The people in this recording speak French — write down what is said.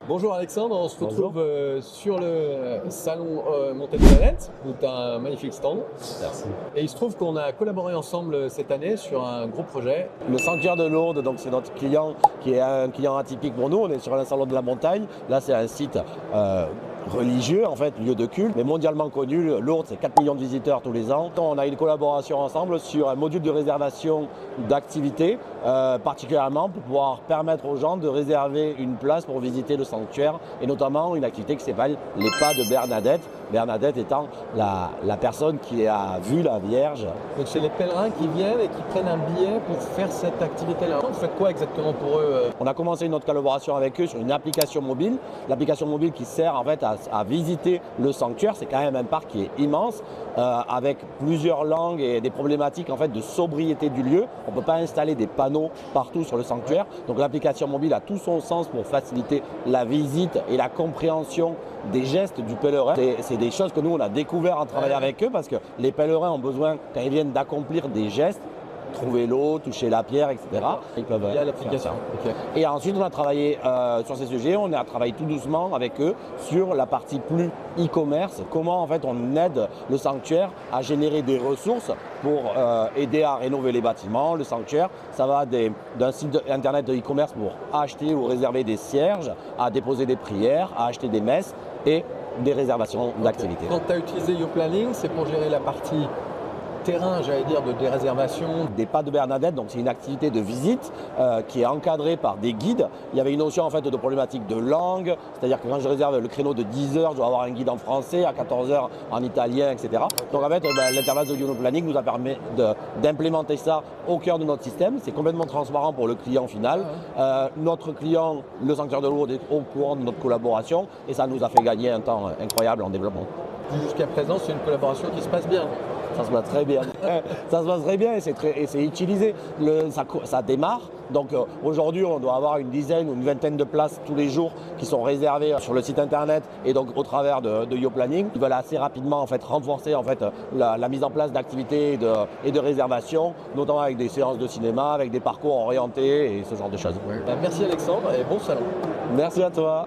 Bonjour Alexandre, on se Bonjour. retrouve sur le salon Montée de Planète où tu as un magnifique stand. Merci. Et il se trouve qu'on a collaboré ensemble cette année sur un gros projet. Le sanctuaire de Lourdes, donc c'est notre client qui est un client atypique pour nous. On est sur un salon de la montagne. Là, c'est un site religieux, en fait, lieu de culte, mais mondialement connu. Lourdes, c'est 4 millions de visiteurs tous les ans. On a une collaboration ensemble sur un module de réservation d'activités, particulièrement pour pouvoir permettre aux gens de réserver une place pour visiter le sanctuaire, et notamment une activité qui s'appelle les pas de Bernadette. Bernadette étant la personne qui a vu la Vierge. Donc c'est les pèlerins qui viennent et qui prennent un billet pour faire cette activité-là. Vous faites quoi exactement pour eux? On a commencé notre collaboration avec eux sur une application mobile. L'application mobile qui sert en fait à visiter le sanctuaire. C'est quand même un parc qui est immense, avec plusieurs langues et des problématiques en fait de sobriété du lieu. On ne peut pas installer des panneaux partout sur le sanctuaire. Donc l'application mobile a tout son sens pour faciliter la visite et la compréhension des gestes du pèlerin. C'est des choses que nous on a découvert en travaillant avec eux, parce que les pèlerins ont besoin, quand ils viennent, d'accomplir des gestes. Trouver l'eau, toucher la pierre, etc. Ils peuvent Il y a l'application. faire ça. Et ensuite, on a travaillé sur ces sujets, on a travaillé tout doucement avec eux sur la partie plus e-commerce, comment en fait on aide le sanctuaire à générer des ressources pour aider à rénover les bâtiments. Le sanctuaire, ça va d'un site internet de e-commerce pour acheter ou réserver des cierges, à déposer des prières, à acheter des messes et des réservations d'activités. Quand tu as utilisé YouPlanning, c'est pour gérer la partie terrain, j'allais dire, des réservations. Des pas de Bernadette, donc c'est une activité de visite qui est encadrée par des guides. Il y avait une notion en fait de problématique de langue, c'est-à-dire que quand je réserve le créneau de 10 heures, je dois avoir un guide en français, à 14 heures en italien, etc. Donc en fait, l'interface de YouPlanning nous a permis d'implémenter ça au cœur de notre système. C'est complètement transparent pour le client final. Notre client, le sanctuaire de Lourdes, est au courant de notre collaboration, et ça nous a fait gagner un temps incroyable en développement. Jusqu'à présent, c'est une collaboration qui se passe bien. Ça se passe très bien. Ça se passe très bien et c'est utilisé. Ça démarre. Donc aujourd'hui, on doit avoir une dizaine ou une vingtaine de places tous les jours qui sont réservées sur le site internet et donc au travers de YouPlanning. Ils veulent assez rapidement en fait renforcer en fait la mise en place d'activités et de réservations, notamment avec des séances de cinéma, avec des parcours orientés et ce genre de choses. Merci Alexandre et bon salon. Merci à toi.